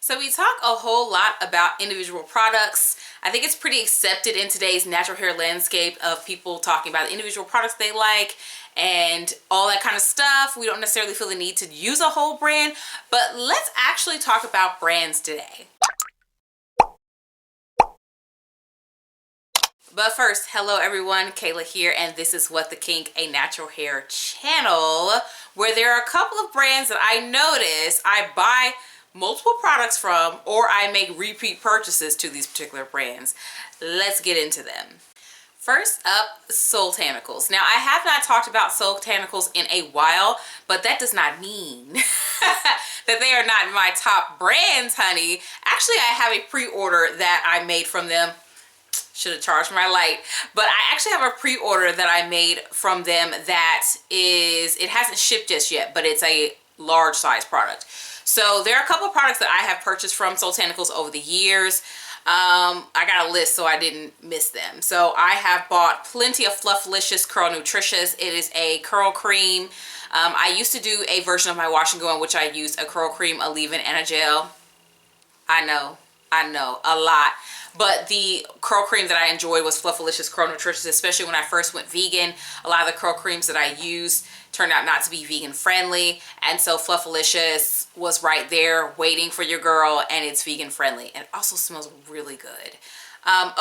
So we talk a whole lot about individual products. I think it's pretty accepted in today's natural hair landscape of people talking about the individual products they like and all that kind of stuff. We don't necessarily feel the need to use a whole brand, but let's actually talk about brands today. But first, hello everyone, Kayla here, and this is What the Kink, a natural hair channel where there are a couple of brands that I notice I buy multiple products from, or I make repeat purchases to these particular brands. Let's get into them. First up, Soultanicals. Now, I have not talked about Soultanicals in a while, but that does not mean that they are not my top brands, honey. Actually, I have a pre-order that I made from them. Should have charged my light, but I actually have a pre-order that I made from them that it hasn't shipped just yet, but it's a large size product. So there are a couple of products that I have purchased from Soultanicals over the years. I got a list so I didn't miss them. So I have bought plenty of Fluffalicious Curl Nutritious. It is a curl cream. I used to do a version of my wash and go in which I used a curl cream, a leave-in, and a gel. I know, a lot. But the curl cream that I enjoyed was Fluffalicious Curl Nutritious, especially when I first went vegan. A lot of the curl creams that I used turned out not to be vegan friendly. And so Fluffalicious was right there waiting for your girl, and it's vegan friendly. And it also smells really good.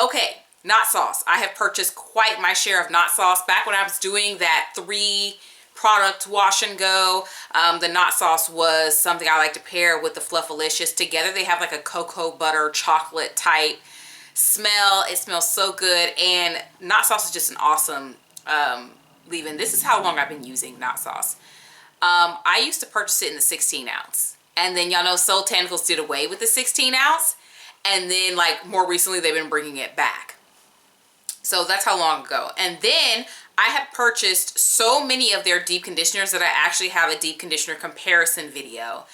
Okay, Knot Sauce. I have purchased quite my share of Knot Sauce. Back when I was doing that 3-product wash and go, the Knot Sauce was something I like to pair with the Fluffalicious. Together they have like a cocoa butter chocolate type smell. It smells so good, and Knot Sauce is just an awesome leave-in. This is how long I've been using Knot Sauce. I used to purchase it in the 16 ounce, and then y'all know Soultanicals did away with the 16 ounce, and then like more recently they've been bringing it back. So that's how long ago. And then I have purchased so many of their deep conditioners that I actually have a deep conditioner comparison video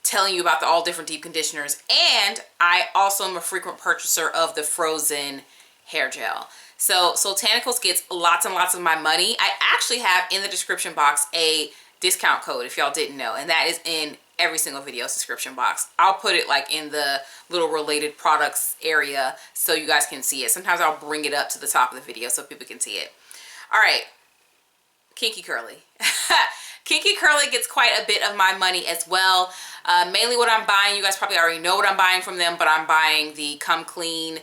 telling you about the all different deep conditioners. And I also am a frequent purchaser of the frozen hair gel. So Soultanicals gets lots and lots of my money. I actually have in the description box a discount code if y'all didn't know, and that is in every single video description box. I'll put it like in the little related products area so you guys can see it. Sometimes I'll bring it up to the top of the video so people can see it. All right, Kinky Curly. Kinky Curly gets quite a bit of my money as well. Mainly what I'm buying, you guys probably already know what I'm buying from them, but I'm buying the Come Clean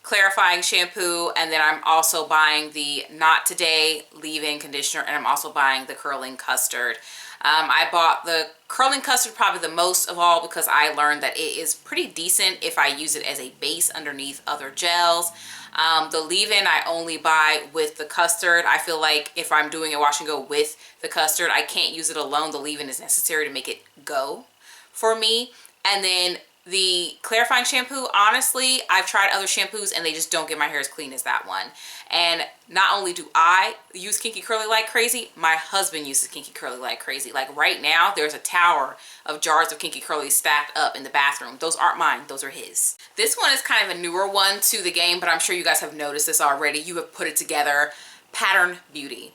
clarifying shampoo, and then I'm also buying the Not Today leave-in conditioner, and I'm also buying the curling custard. I bought the curling custard probably the most of all because I learned that it is pretty decent if I use it as a base underneath other gels. The leave-in I only buy with the custard. I feel like if I'm doing a wash and go with the custard, I can't use it alone. The leave-in is necessary to make it go for me. And then the clarifying shampoo, honestly, I've tried other shampoos and they just don't get my hair as clean as that one. And not only do I use Kinky Curly like crazy, my husband uses Kinky Curly like crazy. Like right now, there's a tower of jars of Kinky Curly stacked up in the bathroom. Those aren't mine, those are his. This one is kind of a newer one to the game, but I'm sure you guys have noticed this already. You have put it together. Pattern Beauty.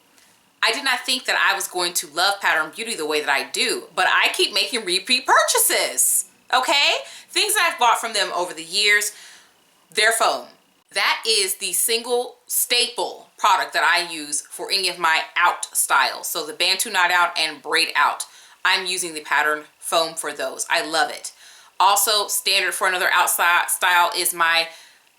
I did not think that I was going to love Pattern Beauty the way that I do, but I keep making repeat purchases. Okay? Things that I've bought from them over the years, their foam. That is the single staple product that I use for any of my out styles. So the Bantu Knot Out and Braid Out, I'm using the Pattern foam for those. I love it. Also, standard for another out style is my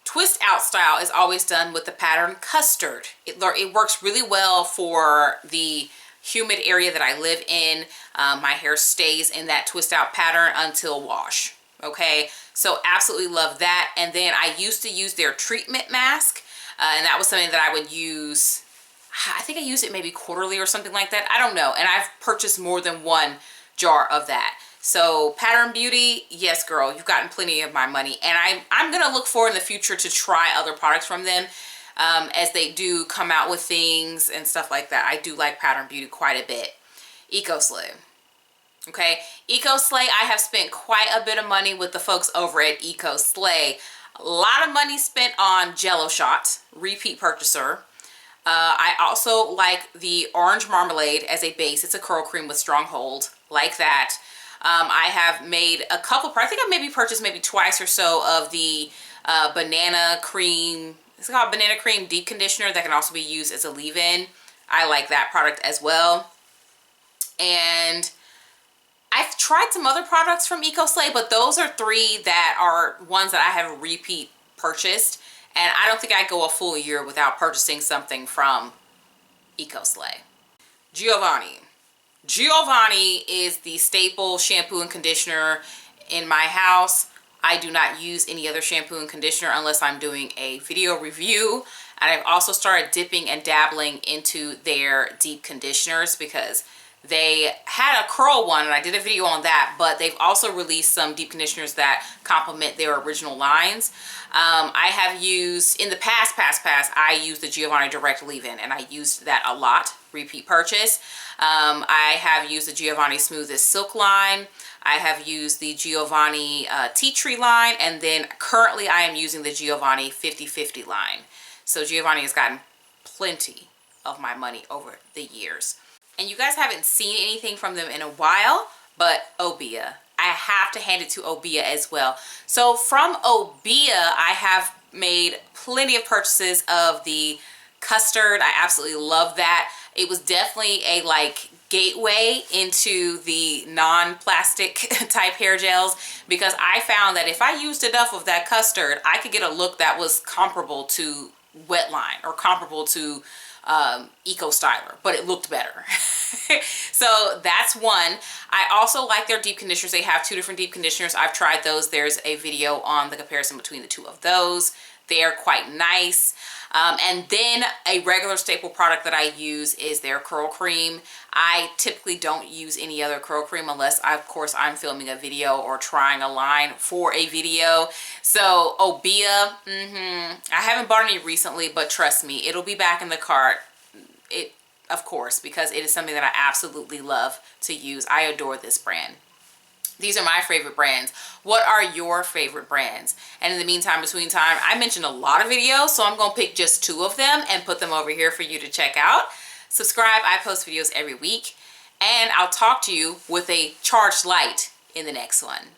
twist out style is always done with the Pattern Custard. It works really well for the humid area that I live in. My hair stays in that twist out pattern until wash. Okay, so absolutely love that. And then I used to use their treatment mask, and that was something that I would use. I think I used it maybe quarterly or something like that. I don't know. And I've purchased more than one jar of that. So Pattern Beauty, yes girl, you've gotten plenty of my money. And I'm gonna look forward in the future to try other products from them as they do come out with things and stuff like that. I do like Pattern Beauty quite a bit. Eco Slay. Okay, Eco Slay, I have spent quite a bit of money with the folks over at Eco Slay. A lot of money spent on Jello Shot, repeat purchaser. I also like the Orange Marmalade as a base. It's a curl cream with strong hold, like that. I have made a couple, I think I've maybe purchased maybe twice or so of the banana cream, it's called banana cream deep conditioner that can also be used as a leave-in. I like that product as well. And I've tried some other products from EcoSlay, but those are 3 that are ones that I have repeat purchased. And I don't think I'd go a full year without purchasing something from EcoSlay. Giovanni. Giovanni is the staple shampoo and conditioner in my house. I do not use any other shampoo and conditioner unless I'm doing a video review. And I've also started dipping and dabbling into their deep conditioners because they had a curl one and I did a video on that, but they've also released some deep conditioners that complement their original lines. I have used, in the past, I used the Giovanni Direct Leave-In, and I used that a lot, repeat purchase. I have used the Giovanni Smoothest Silk line. I have used the Giovanni Tea Tree line, and then currently I am using the Giovanni 50/50 line. So Giovanni has gotten plenty of my money over the years. And you guys haven't seen anything from them in a while, but Obeah. I have to hand it to Obeah as well. So from Obeah, I have made plenty of purchases of the custard. I absolutely love that. It was definitely a like gateway into the non-plastic type hair gels, because I found that if I used enough of that custard, I could get a look that was comparable to Wetline or comparable to Eco Styler, but it looked better. So that's one. I also like their deep conditioners. They have 2 different deep conditioners. I've tried those. There's a video on the comparison between the 2 of those. They are quite nice. And then a regular staple product that I use is their curl cream. I typically don't use any other curl cream unless, of course, I'm filming a video or trying a line for a video. So Obeah, I haven't bought any recently, but trust me, it'll be back in the cart. Of course, because it is something that I absolutely love to use. I adore this brand. These are my favorite brands. What are your favorite brands? And in the meantime, between time, I mentioned a lot of videos, so I'm gonna pick just 2 of them and put them over here for you to check out. Subscribe, I post videos every week, and I'll talk to you with a charged light in the next one.